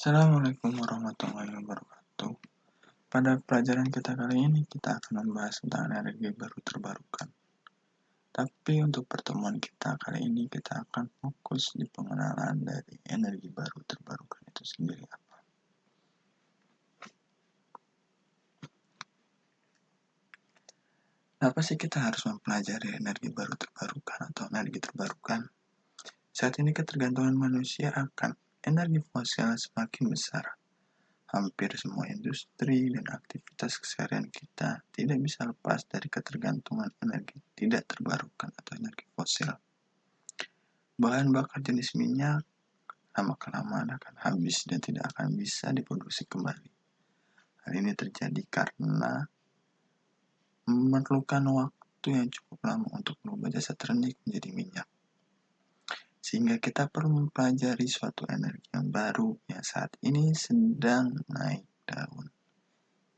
Assalamualaikum warahmatullahi wabarakatuh. Pada pelajaran kita kali ini, kita akan membahas tentang energi baru terbarukan. Tapi untuk pertemuan kita kali ini, kita akan fokus di pengenalan dari energi baru terbarukan itu sendiri apa. Kenapa sih kita harus mempelajari energi baru terbarukan atau energi terbarukan? Saat ini ketergantungan manusia akan energi fosil semakin besar. Hampir semua industri dan aktivitas keseharian kita tidak bisa lepas dari ketergantungan energi tidak terbarukan atau energi fosil. Bahan bakar jenis minyak lama-kelamaan akan habis dan tidak akan bisa diproduksi kembali. Hal ini terjadi karena memerlukan waktu yang cukup lama untuk mengubah jasa ternik menjadi minyak. Sehingga kita perlu mempelajari suatu energi yang baru yang saat ini sedang naik daun,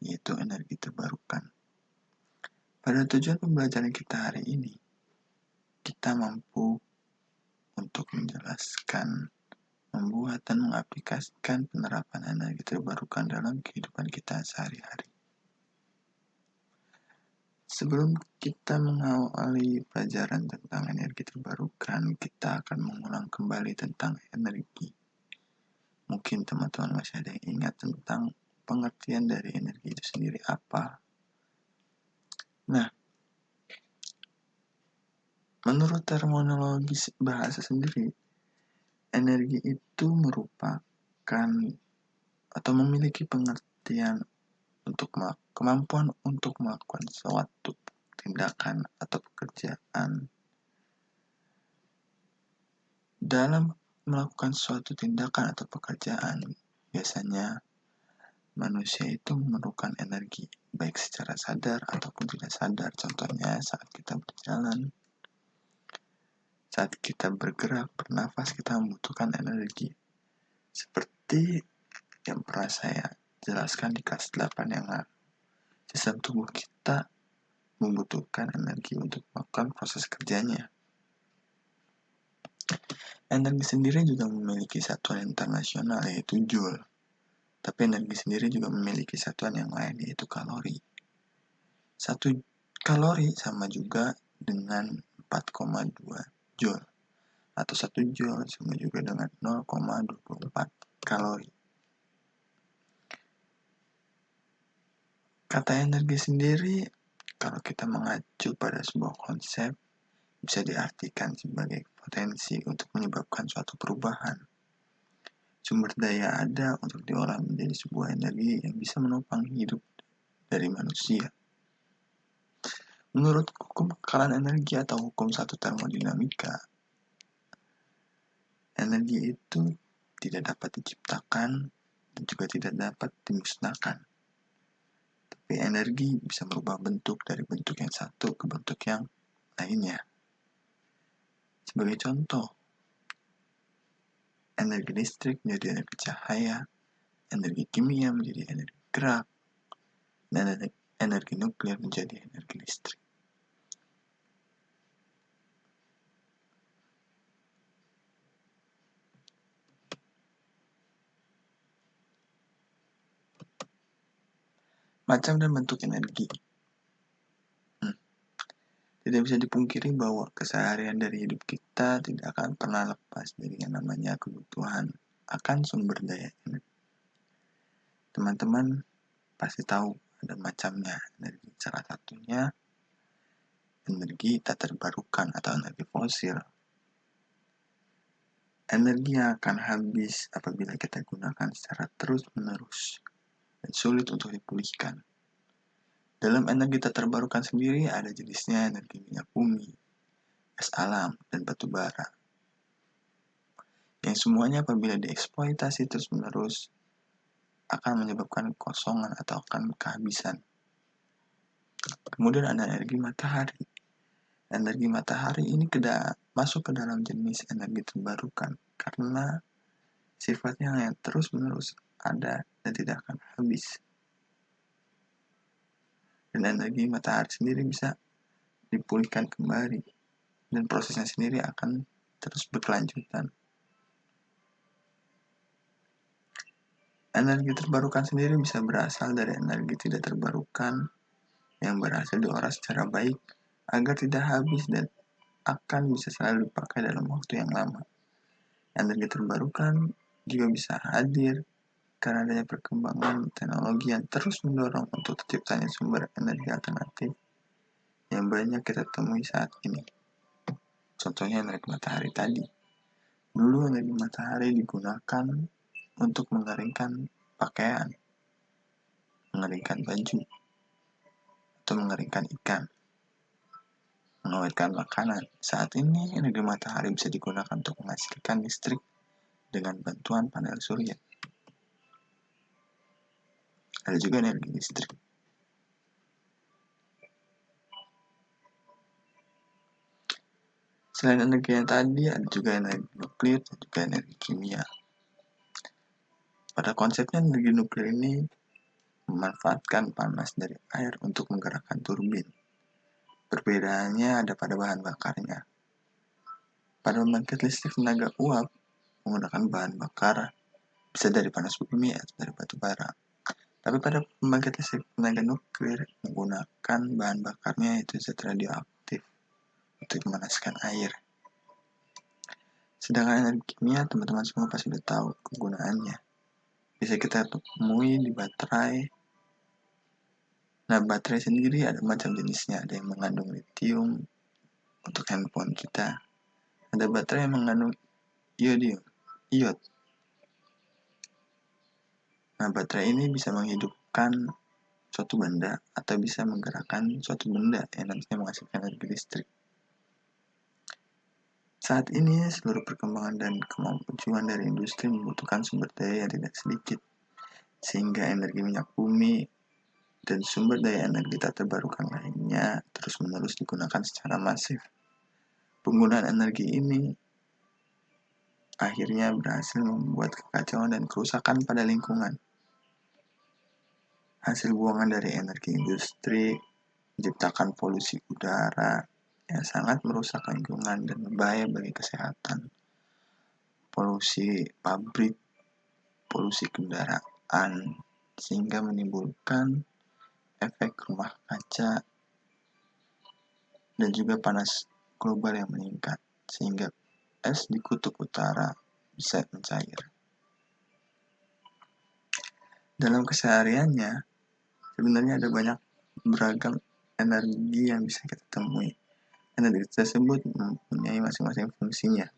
yaitu energi terbarukan. Pada tujuan pembelajaran kita hari ini, kita mampu untuk menjelaskan, membuat dan mengaplikasikan penerapan energi terbarukan dalam kehidupan kita sehari-hari. Sebelum kita mengawali pelajaran tentang energi terbarukan, kita akan mengulang kembali tentang energi. Mungkin teman-teman masih ada yang ingat tentang pengertian dari energi itu sendiri apa. Nah, menurut terminologi bahasa sendiri, energi itu merupakan atau memiliki pengertian untuk kemampuan untuk melakukan suatu tindakan atau pekerjaan. Dalam melakukan suatu tindakan atau pekerjaan, biasanya manusia itu memerlukan energi, baik secara sadar ataupun tidak sadar. Contohnya saat kita berjalan, saat kita bergerak, bernafas, kita membutuhkan energi. Seperti yang pernah saya jelaskan di kelas 8 yang lalu. Sistem tubuh kita membutuhkan energi untuk melakukan proses kerjanya. Energi sendiri juga memiliki satuan internasional yaitu Joule. Tapi energi sendiri juga memiliki satuan yang lain yaitu kalori. 1 kalori sama juga dengan 4,2 Joule. Atau 1 Joule sama juga dengan 0,24 kalori. Kata energi sendiri, kalau kita mengacu pada sebuah konsep, bisa diartikan sebagai potensi untuk menyebabkan suatu perubahan. Sumber daya ada untuk diolah menjadi sebuah energi yang bisa menopang hidup dari manusia. Menurut hukum kekalahan energi atau hukum satu termodinamika, energi itu tidak dapat diciptakan dan juga tidak dapat dimusnahkan. Tapi energi bisa merubah bentuk dari bentuk yang satu ke bentuk yang lainnya. Sebagai contoh, energi listrik menjadi energi cahaya, energi kimia menjadi energi gerak, dan energi nuklir menjadi energi listrik. Macam dan bentuk energi. Tidak bisa dipungkiri bahwa keseharian dari hidup kita tidak akan pernah lepas dari yang namanya kebutuhan akan sumber daya energi. Teman-teman pasti tahu ada macamnya energi. Salah satunya energi tak terbarukan atau energi fosil. Energi yang akan habis apabila kita gunakan secara terus-menerus dan sulit untuk dipulihkan. Dalam energi tak terbarukan sendiri ada jenisnya energi minyak bumi, gas alam, dan batu bara. Yang semuanya apabila dieksploitasi terus-menerus akan menyebabkan kekosongan atau akan kehabisan. Kemudian ada energi matahari. Energi matahari ini masuk ke dalam jenis energi terbarukan karena sifatnya yang terus-menerus ada dan tidak akan habis. Dan energi matahari sendiri bisa dipulihkan kembali dan prosesnya sendiri akan terus berkelanjutan. Energi terbarukan sendiri bisa berasal dari energi tidak terbarukan yang berhasil diolah secara baik agar tidak habis dan akan bisa selalu dipakai dalam waktu yang lama. Energi terbarukan juga bisa hadir karena adanya perkembangan teknologi yang terus mendorong untuk terciptanya sumber energi alternatif yang banyak kita temui saat ini. Contohnya energi matahari tadi. Dulu energi matahari digunakan untuk mengeringkan pakaian, mengeringkan baju, atau mengeringkan ikan, mengawetkan makanan. Saat ini energi matahari bisa digunakan untuk menghasilkan listrik dengan bantuan panel surya. Ada juga energi listrik. Selain energi yang tadi, ada juga energi nuklir dan juga energi kimia. Pada konsepnya energi nuklir ini memanfaatkan panas dari air untuk menggerakkan turbin. Perbedaannya ada pada bahan bakarnya. Pada pembangkit listrik tenaga uap menggunakan bahan bakar bisa dari panas bumi atau dari batu bara. Tapi pada pembangkit listrik tenaga nuklir menggunakan bahan bakarnya yaitu zat radioaktif untuk memanaskan air. Sedangkan energi kimia teman-teman semua pasti sudah tahu kegunaannya. Bisa kita temui di baterai. Nah, baterai sendiri ada macam jenisnya. Ada yang mengandung litium untuk handphone kita. Ada baterai yang mengandung iod. Nah, baterai ini bisa menghidupkan suatu benda atau bisa menggerakkan suatu benda yang nantinya menghasilkan energi listrik. Saat ini, seluruh perkembangan dan kemajuan dari industri membutuhkan sumber daya yang tidak sedikit, sehingga energi minyak bumi dan sumber daya energi tak terbarukan lainnya terus-menerus digunakan secara masif. Penggunaan energi ini akhirnya berhasil membuat kekacauan dan kerusakan pada lingkungan. Hasil buangan dari energi industri menciptakan polusi udara yang sangat merusak lingkungan dan berbahaya bagi kesehatan. Polusi pabrik, polusi kendaraan, sehingga menimbulkan efek rumah kaca dan juga panas global yang meningkat, sehingga es di kutub utara bisa mencair. Dalam kesehariannya, sebenarnya ada banyak beragam energi yang bisa kita temui. Energi tersebut mempunyai masing-masing fungsinya.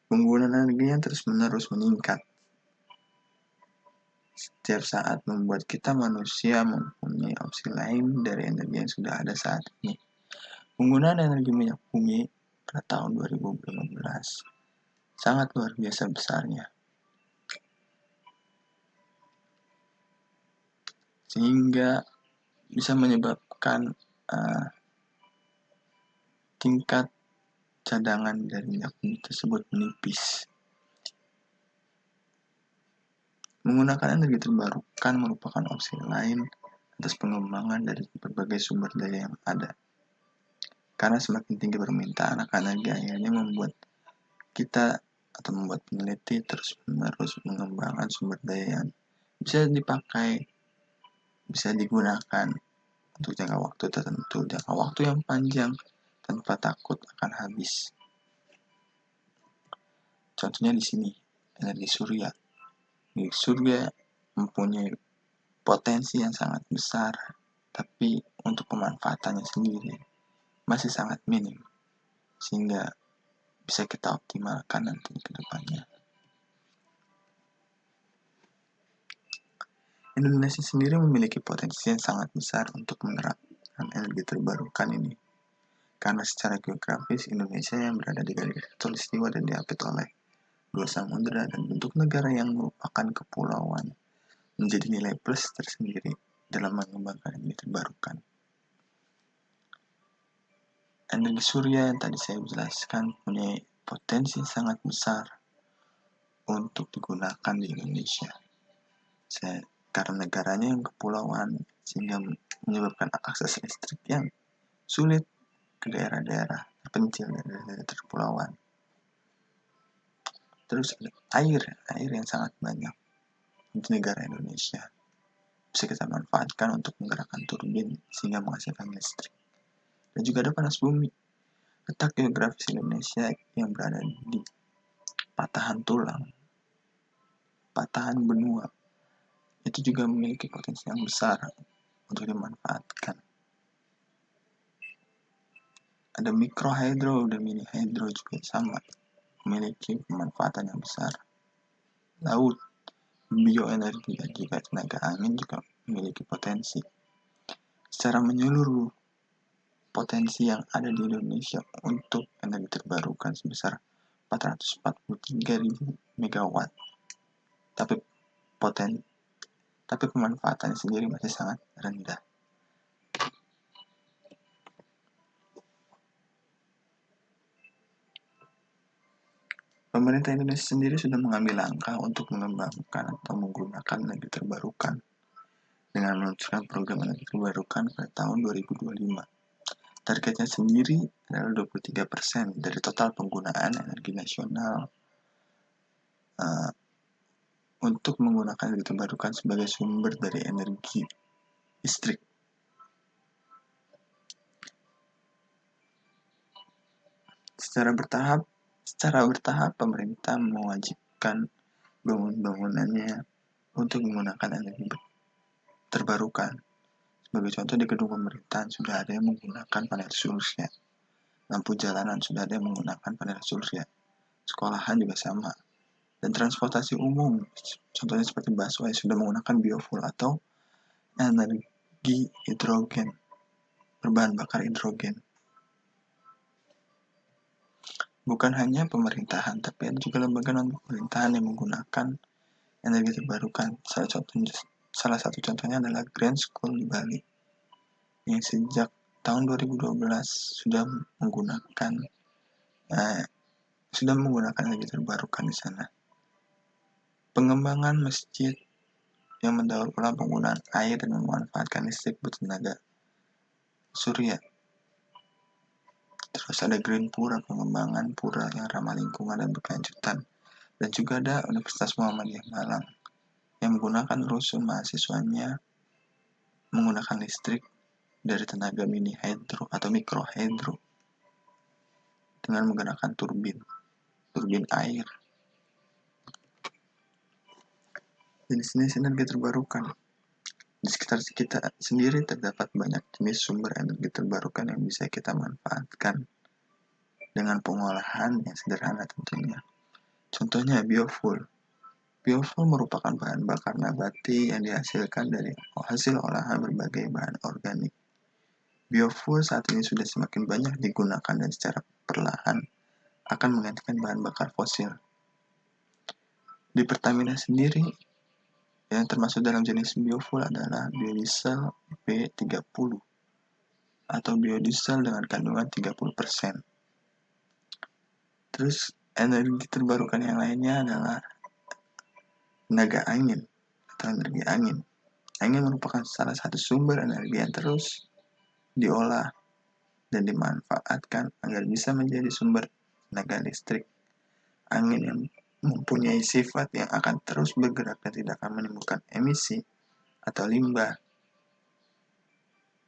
Penggunaan energi yang terus-menerus meningkat setiap saat membuat kita manusia mempunyai opsi lain dari energi yang sudah ada saat ini. Penggunaan energi minyak bumi pada tahun 2015 sangat luar biasa besarnya, sehingga bisa menyebabkan tingkat cadangan dari minyak bumi tersebut menipis. Menggunakan energi terbarukan merupakan opsi lain atas pengembangan dari berbagai sumber daya yang ada. Karena semakin tinggi permintaan akan energi, akhirnya membuat kita atau membuat peneliti terus-menerus mengembangkan sumber daya yang bisa dipakai, bisa digunakan untuk jangka waktu tertentu, jangka waktu yang panjang tanpa takut akan habis. Contohnya di sini, energi surya. Energi surya mempunyai potensi yang sangat besar, tapi untuk pemanfaatannya sendiri masih sangat minim, sehingga bisa kita optimalkan nanti ke depannya. Indonesia sendiri memiliki potensi yang sangat besar untuk menerapkan energi terbarukan ini. Karena secara geografis Indonesia yang berada di garis khatulistiwa dan diapit oleh dua samudera dan bentuk negara yang merupakan kepulauan menjadi nilai plus tersendiri dalam mengembangkan energi terbarukan. Energi surya yang tadi saya jelaskan punya potensi sangat besar untuk digunakan di Indonesia. Karena negaranya yang kepulauan, sehingga menyebabkan akses listrik yang sulit ke daerah-daerah terpencil dan daerah terpulauan. Terus ada air yang sangat banyak di negara Indonesia. Bisa kita manfaatkan untuk menggerakkan turbin sehingga menghasilkan listrik. Dan juga ada panas bumi. Letak geografis Indonesia yang berada di patahan tulang, patahan benua, itu juga memiliki potensi yang besar untuk dimanfaatkan. Ada mikrohidro dan mini hidro juga sama, memiliki pemanfaatan yang besar. Laut, bioenergi dan juga tenaga angin juga memiliki potensi. Secara menyeluruh, potensi yang ada di Indonesia untuk energi terbarukan sebesar 443.000 megawatt. Tapi pemanfaatannya sendiri masih sangat rendah. Pemerintah Indonesia sendiri sudah mengambil langkah untuk mengembangkan atau menggunakan energi terbarukan dengan meluncurkan program energi terbarukan pada tahun 2025. Targetnya sendiri adalah 23% dari total penggunaan energi nasional untuk menggunakan energi terbarukan sebagai sumber dari energi listrik. Secara bertahap pemerintah mewajibkan bangunannya untuk menggunakan energi terbarukan. Sebagai contoh, di gedung pemerintahan sudah ada yang menggunakan panel surya. Lampu jalanan sudah ada yang menggunakan panel surya. Sekolahan juga sama. Dan transportasi umum, contohnya seperti busway, sudah menggunakan biofuel atau energi hidrogen, berbahan bakar hidrogen. Bukan hanya pemerintahan, tapi ada juga lembaga non-pemerintahan yang menggunakan energi terbarukan. Salah satu contohnya adalah Grand School di Bali, yang sejak tahun 2012 sudah menggunakan energi terbarukan di sana. Pengembangan masjid yang mendaur ulang penggunaan air dan memanfaatkan listrik bertenaga surya. Terus ada Green Pura, pengembangan pura yang ramah lingkungan dan berkelanjutan. Dan juga ada Universitas Muhammadiyah Malang yang menggunakan rusun mahasiswanya menggunakan listrik dari tenaga mini hydro atau mikro hydro dengan menggunakan turbin air. Jenis-jenis energi terbarukan. Di sekitar kita sendiri terdapat banyak jenis sumber energi terbarukan yang bisa kita manfaatkan dengan pengolahan yang sederhana tentunya. Contohnya biofuel. Biofuel merupakan bahan bakar nabati yang dihasilkan dari hasil olahan berbagai bahan organik. Biofuel saat ini sudah semakin banyak digunakan dan secara perlahan akan menggantikan bahan bakar fosil. Di Pertamina sendiri, yang termasuk dalam jenis biofuel adalah biodiesel B30 atau biodiesel dengan kandungan 30%. Terus energi terbarukan yang lainnya adalah tenaga angin atau energi angin. Angin merupakan salah satu sumber energi yang terus diolah dan dimanfaatkan agar bisa menjadi sumber tenaga listrik. Angin yang mempunyai sifat yang akan terus bergerak dan tidak akan menimbulkan emisi atau limbah.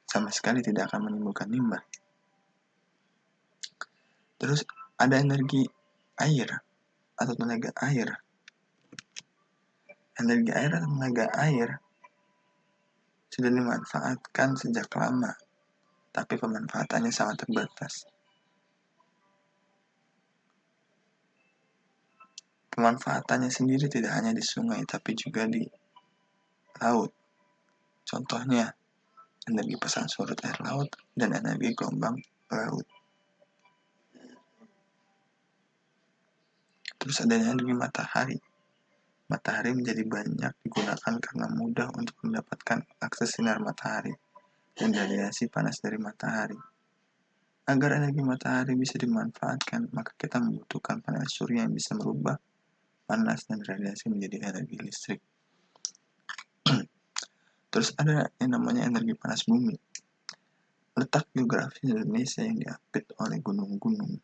Sama sekali tidak akan menimbulkan limbah. Terus ada energi air atau tenaga air. Energi air atau tenaga air sudah dimanfaatkan sejak lama, tapi pemanfaatannya sangat terbatas. Pemanfaatannya sendiri tidak hanya di sungai, tapi juga di laut. Contohnya, energi pasang surut air laut dan energi gelombang laut. Terus ada energi matahari. Matahari menjadi banyak digunakan karena mudah untuk mendapatkan akses sinar matahari dan radiasi panas dari matahari. Agar energi matahari bisa dimanfaatkan, maka kita membutuhkan panel surya yang bisa merubah panas dan radiasi menjadi energi listrik. Terus ada yang namanya energi panas bumi. Letak geografis Indonesia yang diapit oleh gunung-gunung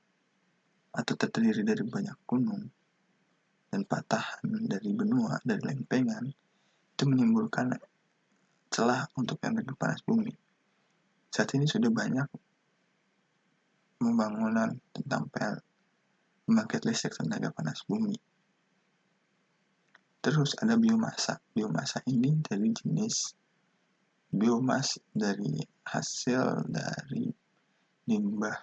atau terdiri dari banyak gunung dan patahan dari benua, dari lempengan, itu menimbulkan celah untuk energi panas bumi. Saat ini sudah banyak pembangunan tentang pembangkit listrik tenaga panas bumi. Terus ada biomasa. Biomasa ini dari jenis biomas dari hasil dari limbah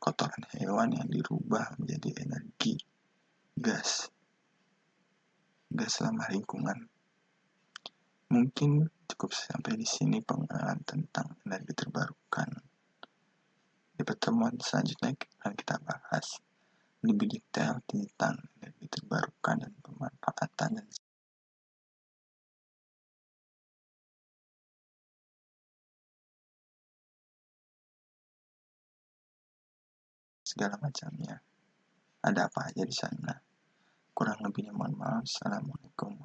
kotoran hewan yang dirubah menjadi energi gas ramah lingkungan. Mungkin cukup sampai di sini pengenalan tentang energi terbarukan. Di pertemuan selanjutnya akan kita bahas lebih detail tentang energi terbarukan dan pemanfaatan dan segala macamnya. Ada apa aja di sana? Kurang lebihnya mohon maaf. Assalamualaikum.